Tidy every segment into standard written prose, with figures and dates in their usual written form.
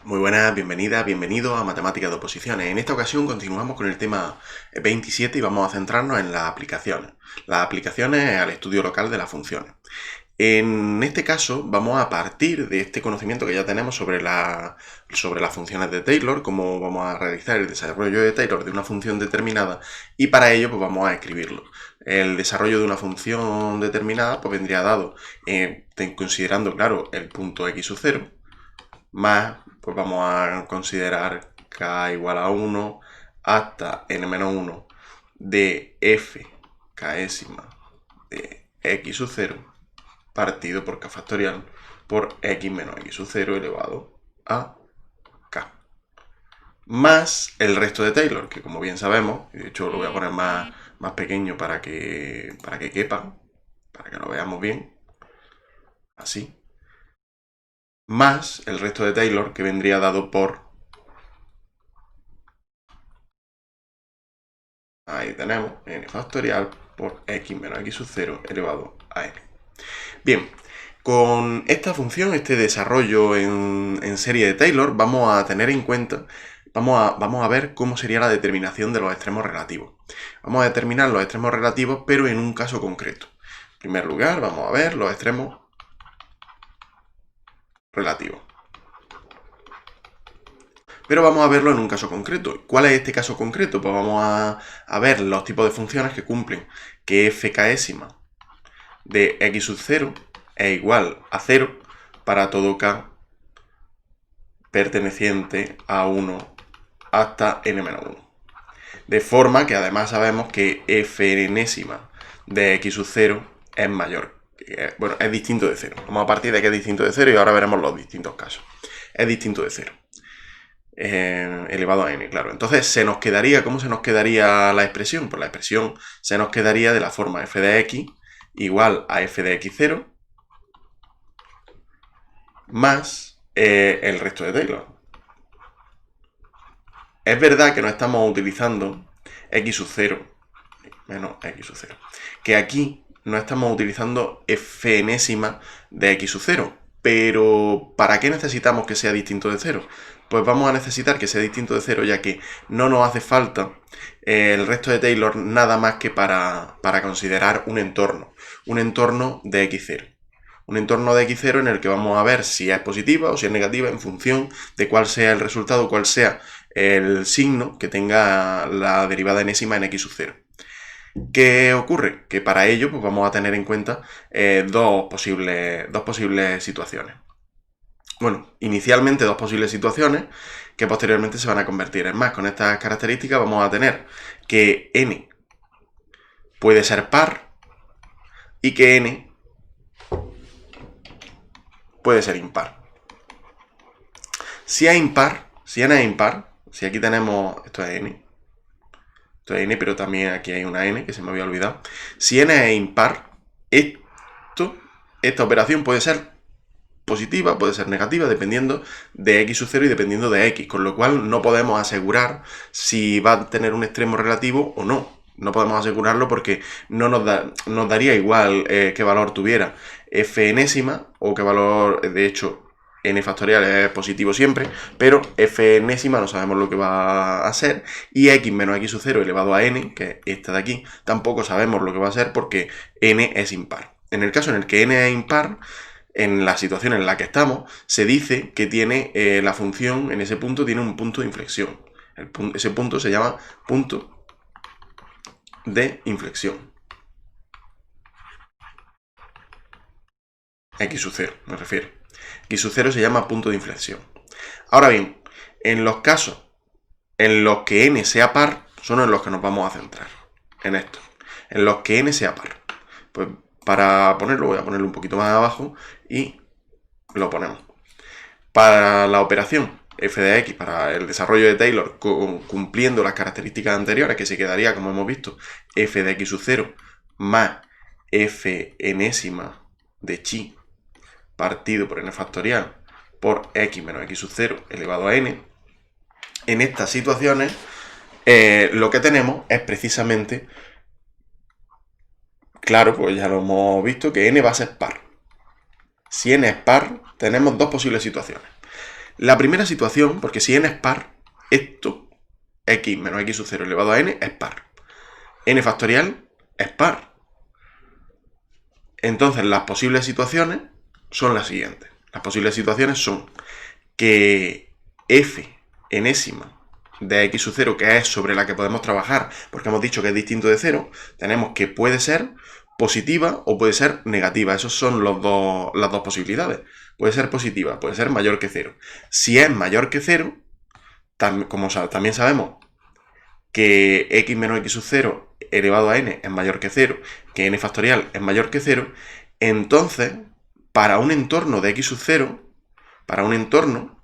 Muy buenas, bienvenida, bienvenido a Matemáticas de Oposiciones. En esta ocasión continuamos con el tema 27 y vamos a centrarnos en las aplicaciones al estudio local de las funciones. En este caso vamos a partir de este conocimiento que ya tenemos sobre las funciones de Taylor, cómo vamos a realizar el desarrollo de Taylor de una función determinada, y para ello pues vamos a escribirlo. El desarrollo de una función determinada pues vendría dado considerando, claro, el punto x sub 0 más, pues vamos a considerar k igual a 1 hasta n-1 de f késima de x sub 0 partido por k factorial por x menos x sub 0 elevado a k. Más el resto de Taylor, que como bien sabemos, y de hecho lo voy a poner más pequeño para que quepa, para que lo veamos bien, así. Más el resto de Taylor, que vendría dado por... Ahí tenemos n factorial por x menos x sub 0 elevado a n. Bien, con esta función, este desarrollo en serie de Taylor, vamos a tener en cuenta, vamos a ver cómo sería la determinación de los extremos relativos. Vamos a determinar los extremos relativos, pero en un caso concreto. En primer lugar, vamos a ver los extremos relativos. Pero vamos a verlo en un caso concreto. ¿Cuál es este caso concreto? Pues vamos a ver los tipos de funciones que cumplen que f késima de x sub 0 es igual a 0 para todo k perteneciente a 1 hasta n-1. De forma que además sabemos que f enésima de x sub 0 es mayor. Bueno, es distinto de 0. Vamos a partir de que es distinto de 0 y ahora veremos los distintos casos. Es distinto de 0. Elevado a n, claro. Entonces, ¿cómo se nos quedaría la expresión? Pues la expresión se nos quedaría de la forma f de x igual a f de x0 más el resto de Taylor. Es verdad que no estamos utilizando x sub 0 menos x sub 0, que aquí no estamos utilizando f enésima de x sub 0, pero ¿para qué necesitamos que sea distinto de 0? Pues vamos a necesitar que sea distinto de 0, ya que no nos hace falta el resto de Taylor nada más que para considerar un entorno de x0. Un entorno de x0 en el que vamos a ver si es positiva o si es negativa en función de cuál sea el resultado, cuál sea el signo que tenga la derivada enésima en x sub 0. ¿Qué ocurre? Que para ello pues vamos a tener en cuenta dos posibles situaciones. Bueno, inicialmente dos posibles situaciones que posteriormente se van a convertir en más. Con estas características vamos a tener que n puede ser par y que n puede ser impar. Si n es impar, si aquí tenemos, esto es n, pero también aquí hay una n que se me había olvidado. Si n es impar, esta operación puede ser positiva, puede ser negativa, dependiendo de x sub 0 y dependiendo de x, con lo cual no podemos asegurar si va a tener un extremo relativo o no. No podemos asegurarlo porque no nos daría igual qué valor tuviera f enésima o qué valor, de hecho, n factorial es positivo siempre, pero f enésima no sabemos lo que va a ser, y x menos x sub 0 elevado a n, que es esta de aquí, tampoco sabemos lo que va a ser porque n es impar. En el caso en el que n es impar, en la situación en la que estamos, se dice que tiene la función, en ese punto tiene un punto de inflexión. Ese punto se llama punto de inflexión. X sub 0, me refiero. X sub 0 se llama punto de inflexión. Ahora bien, en los casos en los que n sea par, son en los que nos vamos a centrar. En esto. En los que n sea par. Pues para ponerlo, voy a ponerlo un poquito más abajo y lo ponemos. Para la operación f de x, para el desarrollo de Taylor, cumpliendo las características anteriores, que se quedaría, como hemos visto, f de x sub 0 más f enésima de chi partido por n factorial por x menos x sub 0 elevado a n. En estas situaciones, lo que tenemos es precisamente, claro, pues ya lo hemos visto, que n va a ser par. Si n es par, tenemos dos posibles situaciones. La primera situación, porque si n es par, esto, x menos x sub 0 elevado a n, es par. N factorial es par. Entonces, las posibles situaciones son las siguientes. Las posibles situaciones son que f enésima de x sub 0, que es sobre la que podemos trabajar, porque hemos dicho que es distinto de 0, tenemos que puede ser positiva o puede ser negativa. Esas son las dos posibilidades. Puede ser positiva, puede ser mayor que 0. Si es mayor que 0, como también sabemos que x menos x sub 0 elevado a n es mayor que 0, que n factorial es mayor que 0, entonces, para un entorno de x sub 0, para un entorno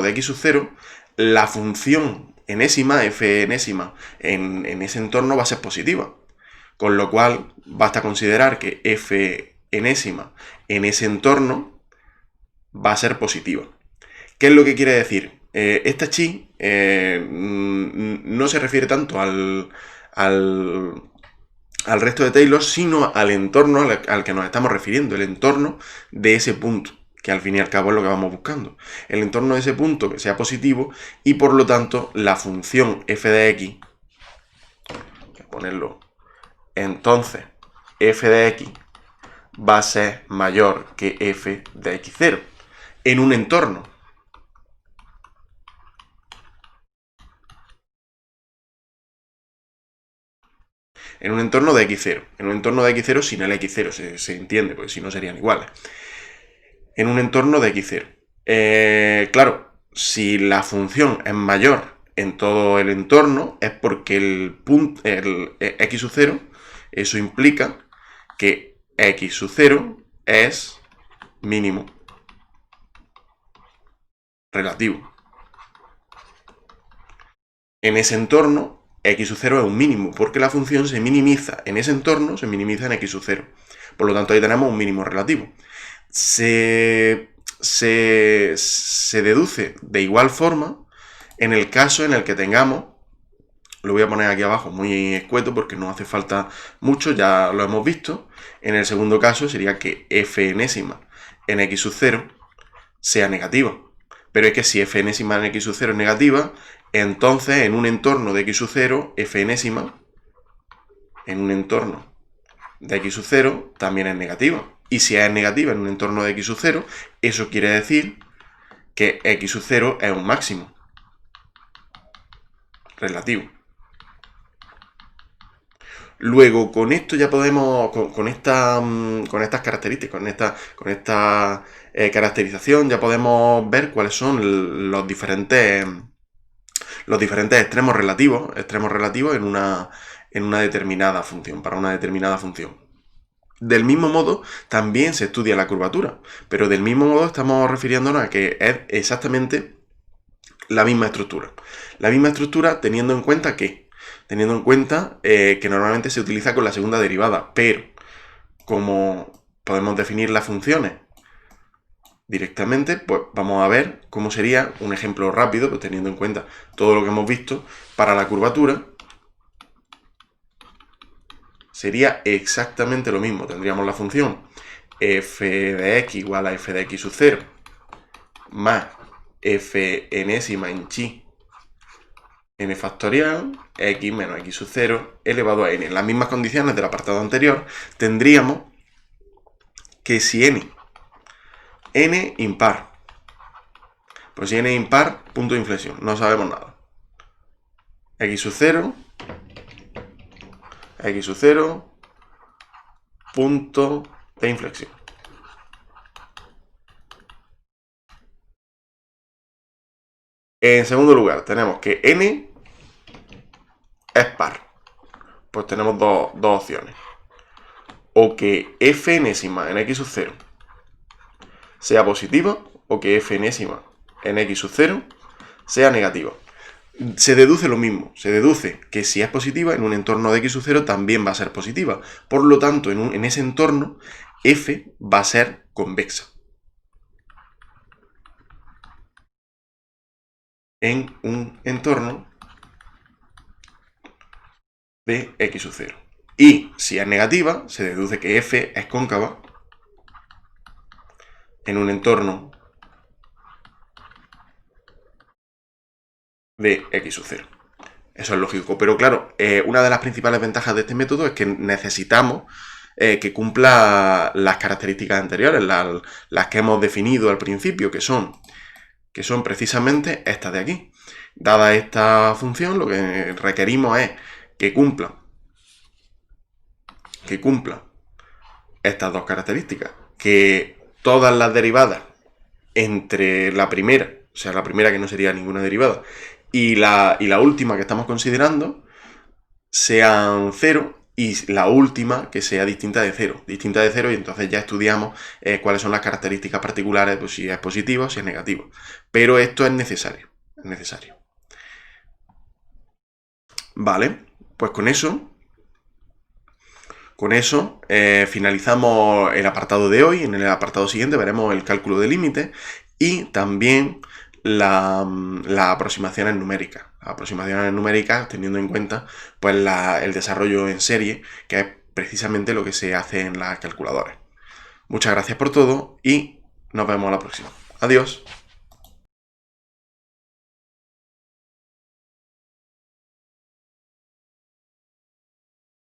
de x sub 0, la función enésima, f enésima, en ese entorno va a ser positiva. Con lo cual, basta considerar que f enésima en ese entorno va a ser positiva. ¿Qué es lo que quiere decir? Esta chi no se refiere tanto al resto de Taylor, sino al entorno al que nos estamos refiriendo, el entorno de ese punto, que al fin y al cabo es lo que vamos buscando. El entorno de ese punto que sea positivo y por lo tanto la función f de x, voy a ponerlo, entonces f de x va a ser mayor que f de x0 en un entorno. En un entorno de x0. En un entorno de x0 sin el x0, se entiende, porque si no serían iguales. En un entorno de x0. Claro, si la función es mayor en todo el entorno, es porque el x sub 0, eso implica que x sub 0 es mínimo relativo. En ese entorno, x sub 0 es un mínimo, porque la función se minimiza en ese entorno, se minimiza en x sub 0. Por lo tanto, ahí tenemos un mínimo relativo. Se deduce de igual forma en el caso en el que tengamos, lo voy a poner aquí abajo muy escueto porque no hace falta mucho, ya lo hemos visto. En el segundo caso sería que f enésima en x sub 0 sea negativa. Pero es que si f enésima en x sub 0 es negativa, entonces en un entorno de x sub 0, f enésima en un entorno de x sub 0 también es negativa. Y si es negativa en un entorno de x sub 0, eso quiere decir que x sub 0 es un máximo relativo. Luego, con esto ya podemos, con estas características, con esta caracterización, ya podemos ver cuáles son los diferentes extremos relativos en una determinada función, para una determinada función. Del mismo modo, también se estudia la curvatura, pero del mismo modo estamos refiriéndonos a que es exactamente la misma estructura. La misma estructura teniendo en cuenta que normalmente se utiliza con la segunda derivada, pero como podemos definir las funciones directamente, pues vamos a ver cómo sería un ejemplo rápido, pues teniendo en cuenta todo lo que hemos visto para la curvatura. Sería exactamente lo mismo. Tendríamos la función f de x igual a f de x sub 0 más f enésima en chi n factorial, x menos x sub 0 elevado a n. En las mismas condiciones del apartado anterior, tendríamos que si n impar, pues si n impar, punto de inflexión, no sabemos nada. X sub 0, punto de inflexión. En segundo lugar, tenemos que n es par. Pues tenemos dos opciones. O que f enésima en x sub 0 sea positiva, o que f enésima en x sub 0 sea negativa. Se deduce lo mismo, se deduce que si es positiva, en un entorno de x sub 0 también va a ser positiva. Por lo tanto, en ese entorno, f va a ser convexa. En un entorno de x sub 0. Y si es negativa, se deduce que f es cóncava en un entorno de x sub 0. Eso es lógico. Pero claro, una de las principales ventajas de este método es que necesitamos que cumpla las características anteriores, las que hemos definido al principio, que son precisamente estas de aquí. Dada esta función, lo que requerimos es que cumpla estas dos características. Que todas las derivadas entre la primera, o sea, la primera que no sería ninguna derivada, y la última que estamos considerando, sean 0, y la última que sea distinta de 0. Distinta de 0, y entonces ya estudiamos cuáles son las características particulares, pues si es positivo o si es negativo. Pero esto es necesario. Es necesario. Vale, pues con eso finalizamos el apartado de hoy. En el apartado siguiente veremos el cálculo de límites y también las aproximaciones numéricas. Las aproximaciones numéricas teniendo en cuenta pues, el desarrollo en serie, que es precisamente lo que se hace en las calculadoras. Muchas gracias por todo y nos vemos a la próxima. Adiós.